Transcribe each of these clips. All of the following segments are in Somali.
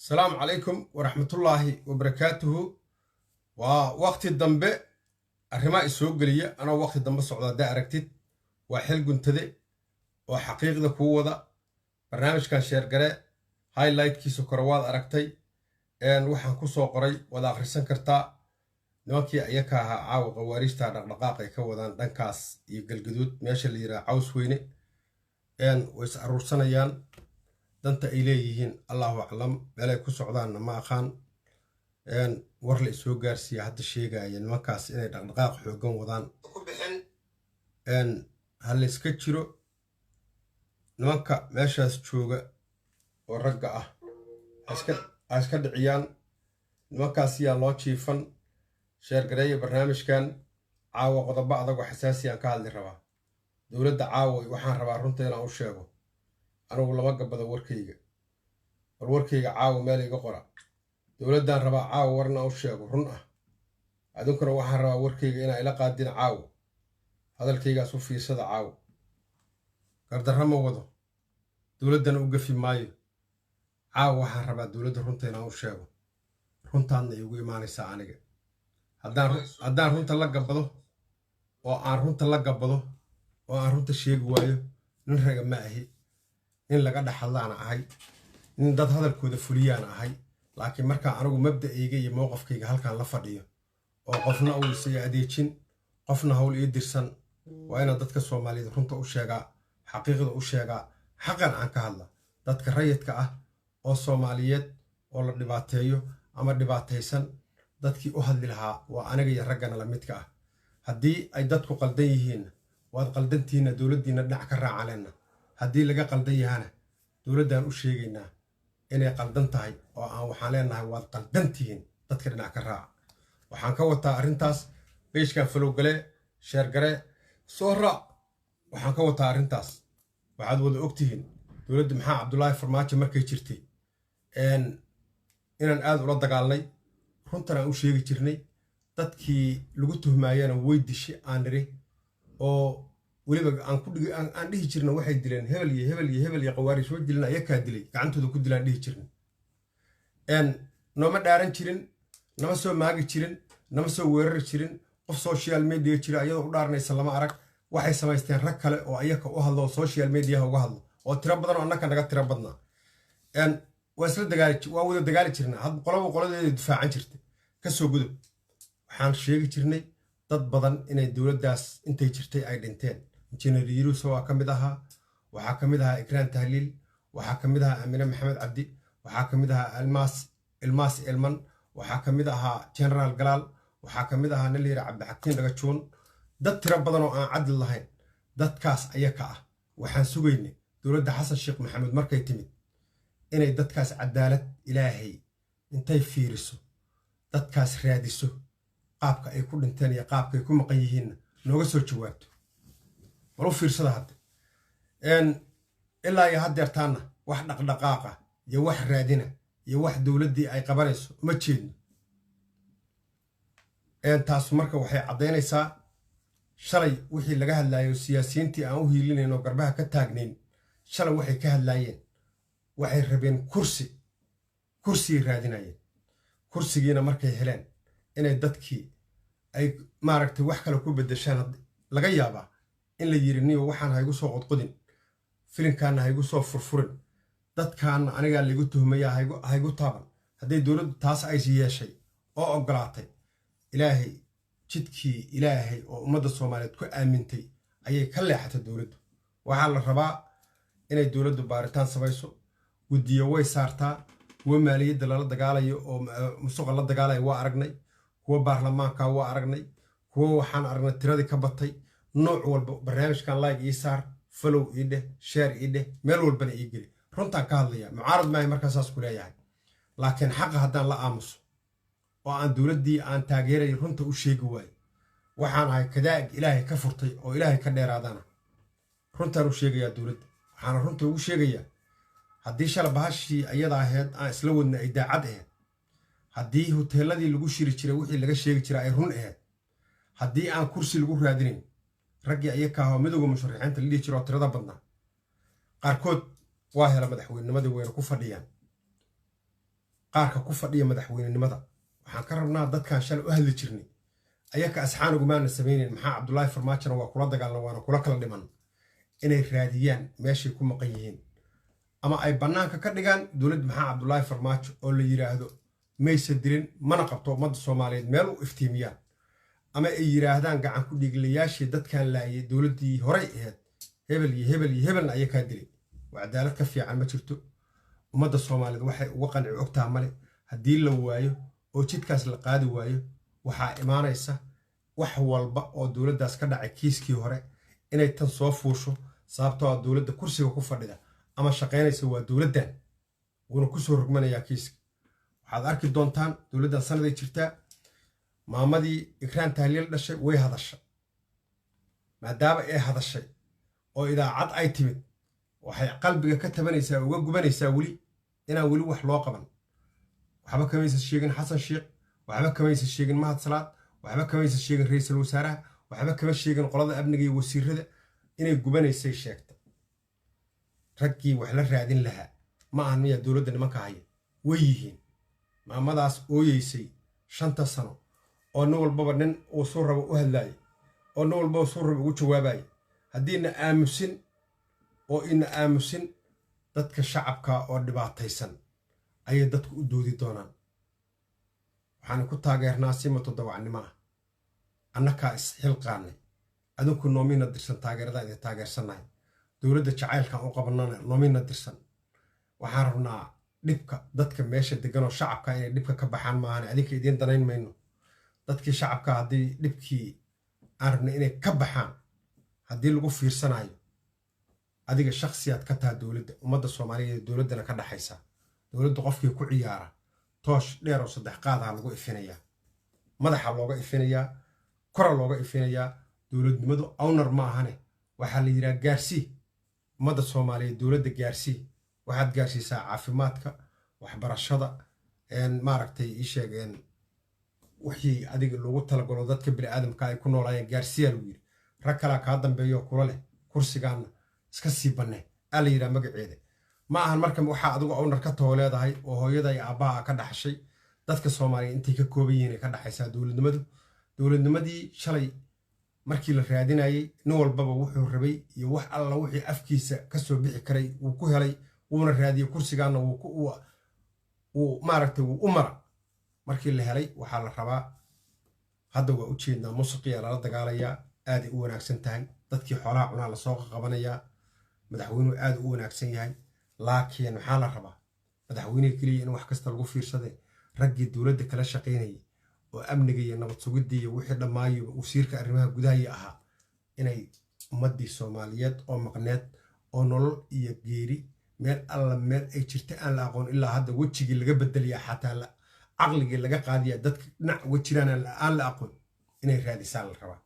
السلام عليكم ورحمة الله وبركاته. ووقت الدنبه الرماء السوق لي أنا وقت الدنبه السعودية دا أركتد وحل قنتدي وحقيقة قوة برنامج كان شير قراء هايلايت كيسو كرواد أركتي إن وحن كسو قري ودا أخرسان كرتا نوكي أيكاها عاو قواريشتا نقنقاقي كودان دانكاس يقل قدود مياشا اللي يرا عاوس ويني إن ويسعرور سنيان danta ay leeyihiin allahu aclam meelay ku socdaanna ma aqaan war la isoo gaarsiiya hadda sheegaya nimankaas inay dhaqdhaqaaq xoogan wadaan ku bixin ha la iska jiro nimanka meeshaas jooga oo ragga ah ha iska dhiciyaan nimankaas yaa loo jiifan sheergareeya barnaamijkan caawa qodobo adag oo xasaasiyaan ka hadli rabaa dowladda caawa waxaan rabaa runta inaan u sheego anugu lama gabado warkayga bal warkayga caawa meel iga qora dowladdaan rabaa caawa warna u sheego run ah adunkuna waxaan rabaa warkayga inaa ila qaadin caawa hadalkaygaas u fiirsada caawa gardarra ma wado dowladdana u gafi maayo caawa waxaan rabaa dowladda runta inaan u sheego runtaadna iigu imaanaysaa aniga haddaan runta la gabado oo aan runta sheegi waayo nin raga ma ahi nin laga dhaxadlaana ahay nin dad hadalkooda fuliyaana ahay laakiin markaa anigu mabda'ayga iyo mowqafkayga halkaan la fadhiyo oo qofna uu isaga adeejin qofna hawl ii dirsan waa inaan dadka soomaaliyeed runta u sheegaa xaqiiqda u sheegaa xaqan aan ka hadla dadka rayidka ah oo soomaaliyeed oo la dhibaateeyo ama dhibaataysan dadkii u hadli lahaa waa aniga iyo raggana la midka ah haddii ay dadku qaldan yihiinna waad qaldantiinna dowladdiinna dhinac ka raacaleenna haddii laga qaldan yahana dowladdaan u sheegaynaa inay qaldan tahay oo aan waxaan leenahay waad qaldan tihiin dadka dhinac ka raaca waxaan ka wataa arrintaas beeshkan falowgale sheergare soo raac waxaan ka wataa arrintaas waxaad wada ogtihiin dowladda maxaa cabdulaahi farmaajo markay jirtay inaan aad ula dagaalnay runtan aan u sheegi jirnay dadkii lagu tuhmaayana way dishi aan niri oo weliba aan dhihi jirna waxay dileen hebel iyo qawaari soo dilna ayakaa dilay gacantooda ku dilaan dhihi jirna nooma dhaaran jirin nama soo maagi jirin nama soo weerari jirin qof social media jira ayadoo u dhaaranaysa lama arag waxay samaysteen rag kale oo ayaka u hadlo oo social mediaha uga hadlo oo tiro badan oo annaka naga tiro badnaa waa wada dagaali jirnaa had qolaba qoladeeda difaacan jirta kasoo gudub waxaan sheegi jirnay dad badan inay dowladdaas intay jirtay ay dhinteen injineer yuruso waa ka mid ahaa waxaa ka mid ahaa ikraan tahliil waxaa ka mid ahaa amine maxamed cabdi waxaa ka mid ahaa ilmaas elman waxaa ka mid ahaa generaal galaal waxaa ka mid ahaa naliira cabdixakiin dhagajuun dad tiro badan oo aan cadli lahayn dadkaas ayaka ah waxaan sugaynay dowladda xasan sheekh maxamuud markay timid inay dadkaas cadaalad ilaahay intay fiiriso dadkaas raadiso qaabka ay ku dhinteen iyo qaabka ay ku maqan yihiinna nooga soo jawaabto bal u fiirsada hadda ilaa iyo haddeertaanna wax dhaqdhaqaaqa iyo wax raadina iyo wax dowladdii ay qabanayso uma jeedno taasu marka waxay caddaynaysaa shalay wixii laga hadlaayo siyaasiyiintii aan u hiilinayn oo garbaha ka taagnayn shalay waxay ka hadlaayeen waxay rabeen kursigay raadinayeen kursigiina markay heleen inay dadkii ay maaragtay wax kale ku beddeshaan laga yaabaa in la yiri niyo waxaan haygu soo qodqodin filinkaana haygu soo furfurin dadkaana anigaa laygu tuhmaya haygu taaban hadday dowladdu taas aysi yeeshay oo oggolaatay ilaahay jidkii ilaahay oo ummadda soomaaliyeed ku aamintay ayay ka leexatay dowladdu waxaa la rabaa inay dowladdu baaritaan samayso guddiyo way saartaa kuwa maaliyadda lala dagaalayo oo musuqa la dagaalaya waa aragnay kuwa baarlamaanka waa aragnay kuwa waxaan aragnay tiradii ka batay nooc walba barnaamijkan like ii saar follow ii dheh share ii dheh meel walbana ii geli runtaan ka hadlaya mucaarad maahay markaasaas ku leeyahay laakiin xaqa haddaan la aamuso oo aan dowladdii aan taageeray runta u sheegi waayo waxaan ahay kadaa'ig ilaahay ka furtay oo ilaahay ka dheeraadana runtaan u sheegayaa dowladda waxaana runta ugu sheegayaa haddii shala bahashii ayada ahayd aan isla wadna ay daacad ahayd haddii hoteeladii lagu shiri jiray wixii laga sheegi jiray ay run ahayd haddii aan kursi lagu raadinayn raggii ayaka ahoo midowga musharaxiinta la dhihi jiro oo tirada badnaa qaarkood waa hela madaxweynimadii wayna ku fadhiyaan qaarka ku fadhiya madaxweynenimada waxaan ka rabnaa dadkan shalay u hadli jirnay ayaka asxaanugumaana samaynayn maxaa cabdullaahi farmaajona waa kula dagaalna waana kula kala dhiman inay raadiyaan meeshay ku maqan yihiin ama ay bannaanka ka dhigaan dowlad maxaa cabdullaahi farmaajo oo la yidhaahdo maysa dilin mana qabto ummadda soomaaliyeed meel u iftiimiyaan ama ay yidhaahdaan gacan ku dhiiglayaashii dadkan laayay dowladdii horey ahayd hebel iyo hebel iyo hebelna ayakaa dilay waa cadaalad ka fiican ma jirto ummadda soomaaliyeed waxay uga qanci ogtaha male haddii la waayo oo jidkaas la qaadi waayo waxaa imaanaysa wax walba oo dowladdaas ka dhacay kiiskii hore inay tan soo fuusho sababtoo ah dowladda kursiga ku fadhida ama shaqaynaysa waa dowladdan wuuna ku soo rogmanayaa kiiska waxaad arki doontaan dowladdan sanaday jirtaa maamadii ikraan tahliil dhashay way hadashay maadaama ay hadashay oo idaacad ay timid waxay qalbiga ka tabanaysaa uga gubanaysaa weli inaan weli wax loo qaban waxba kamaysa sheegin xasan sheekh waxba kamaysa sheegin mahad salaad waxba kamaysa sheegin ra'iisul wasaaraha waxba kama sheegin qolada amniga iyo wasiirada inay gubanaysay sheegta raggii wax la raadin lahaa ma ahan miya dowladda nimanka haya way yihiin maamadaas ooyeysay 5 sano oo nin walbaba nin uu soo rabo u hadlaayay oo nin walbaba soo rabo ugu jawaabayay haddiina aamusin dadka shacabka oo dhibaataysan ayay dadku u doodi doonaan waxaan ku taageernaa si mutadawacnimo ah annakaa isxilqaanay adinku noomina dirsan taageerada ay taageersanahay dowladda jacaylkan u qabanana noomina dirsan waxaan rabnaa dhibka dadka meesha degan oo shacabka inay dhibka ka baxaan maahan adinka idiin danayn mayno dadkii shacabka haddii dhibkii aan rabnay inay ka baxaan haddii lagu fiirsanayo adiga shakhsiyaad ka taha dowladda ummadda soomaaliyeed dowladdana ka dhaxaysa dowladda qofkii ku ciyaara toosh dheer oo 3 qaadaha lagu ifinayaa madaxa looga ifinayaa kora looga ifinayaa dowladnimadu owner ma ahane waxaa la yidhaha gaarsii ummadda soomaaliyeed dowladda gaarsii waxaad gaarsiisaa caafimaadka waxbarashada maaragtay ii sheegeen wixii adiga loogu talagalo dadka bini'aadamka ay ku noolaayeen gaarsiyaa lagu yidhi rag kalaa kaa dambeeyo kula leh kursigaanna iska sii bannee aa la yidhaha magaceeda ma ahan marka waxaa adigu ownar ka too leedahay oo hooyada iyo aabbaha ka dhaxashay dadka soomaaliyeed intay ka kooban yihiin ay ka dhaxaysaa dowladnimadii shalay markii la raadinayay nin walbaba wuxuu rabay iyo wax alla wixii afkiisa ka soo bixi karay wuu ku helay wuuna raadiyey kursigaanna wuu maaragtay wuu u mara markii la helay waxaa la rabaa hadda waa u jeednaa musuqiya lala dagaalayaa aaday u wanaagsan tahay dadkii xoolaha cunaa lasoo qabanayaa madaxweynuhu aad u wanaagsan yahay laakiin maxaa la rabaa madaxweynaha keliya in wax kasta lagu fiirsade raggii dowladda kala shaqaynayay oo amniga iyo nabad sugidda iyo wixii dhammaayo wasiirka arrimaha gudaha ahaa inay ummaddii soomaaliyeed oo maqneed oo nolol iyo geeri meel alla meel ay jirta aan la aqoon ilaa hadda wejigii laga bedeliyaa xataa caqligii laga qaadiyaa dadka dhinac uga jiraan aan la aqoon inay raadisaan la rabaa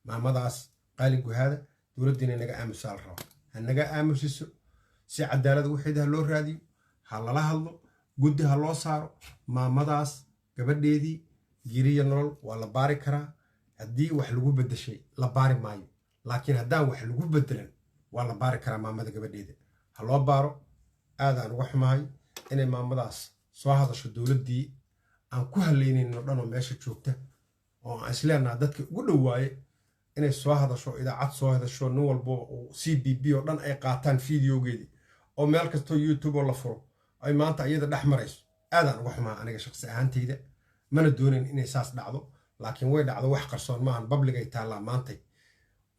maamadaas qaali guhaada dowladda inay naga aamusaa la rabaa ha naga aamusiso si cadaalad wixii ha loo raadiyo ha lala hadlo guddi ha loo saaro maamadaas gabadheedii giriya nolol waa la baari karaa haddii wax lagu bedeshay la baari maayo laakiin haddaan wax lagu bedelan waa la baari karaa maamada gabadheeda ha loo baaro aadaan uga xumahay inay maamadaas soo hadasho dowladdii aan ku halaynayno dhanoo meesha joogta oo aan isleenaha dadka ugu dhowaaye inay soo hadasho idaacad soo hadasho nin walbo oo CBB oo dhan ay qaataan fideogeedii oo meel kastoo YouTube oo la furo ay maanta iyada dhex marayso aadaan uga xumaa aniga shakhsi ahaantayda mana doonayn inay saas dhacdo laakiin way dhacdo wax qarsoon maahan public ay taallaa maantay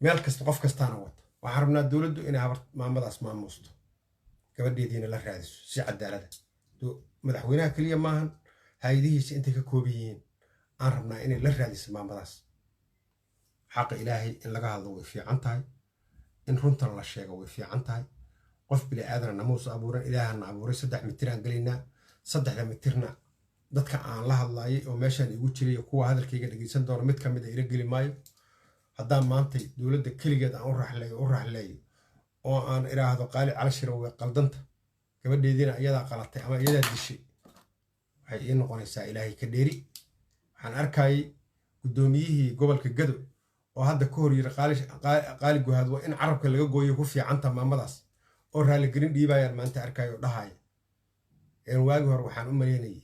meel kasta qof kastaana wata waxaan rabnaa dowladdu inay maamadaas maamuusto gabadheediina la raadiso si cadaalada madaxweynaha keliya maahan hay-adihiisa intay ka kooban yihiin aan rabnaa inay la raadiso maamadaas xaqa ilaahay in laga hadlo way fiican tahay in runtan la sheego way fiican tahay qof bili aadana namuus abuuran ilaahana abuuray 3 mitir aan galaynaa 3 mitirna dadka aan la hadlaayay oo meeshaan igu jiray kuwa hadalkayga dhageysan doona mid ka mid ah ila geli maayo haddaan maantay dowladda keligeed aan u raxleeyo oo aan iraahdo qaali calashir way qaldanta gabadheediina iyadaa qalatay ama iyadaa dishay waxay ii noqonaysaa ilaahay ka dheeri waxaan arkayay guddoomiyihii gobolka Gado oo hadda ka hor yiri qaali guhaad waa in carabka laga gooyo ku fiicanta maamadaas oo raali gelin dhiibayaan maanta arkayo dhahaaya waagi hore waxaan u maleynayay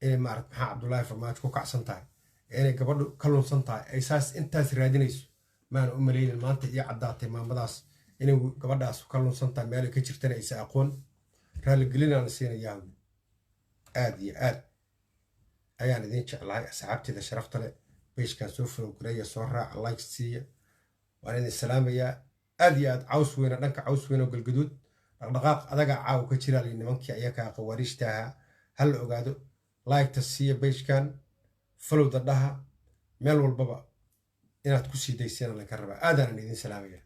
inay maarad maxaa cabdullaahi farmaajo ku kacsan tahay inay gabadhu ka lunsan tahay ay saas intaas raadinayso maana u maleynin maanta ii caddaatay maamadaas inay gabadhaas ka lunsan tahay meel ay ka jirtana aysa aqoon raaligelinaana siinayaa aad iyo aad ayaan idin jeclahay asxaabteeda sharafta leh beeshkan soo folowgareeya soo raaca like siiya waan idin salaamayaa aad iyo aad caws weyna dhanka caws weyn oo galgaduud dhaqdhaqaaq adaga caaw ka jira li nimankii ayakaa qawaariijta ahaa hal ogaado like-ta siiya beeshkan folowda dhaha meel walbaba inaad ku sii dayseen laga rabaa aadaan idin salaamaya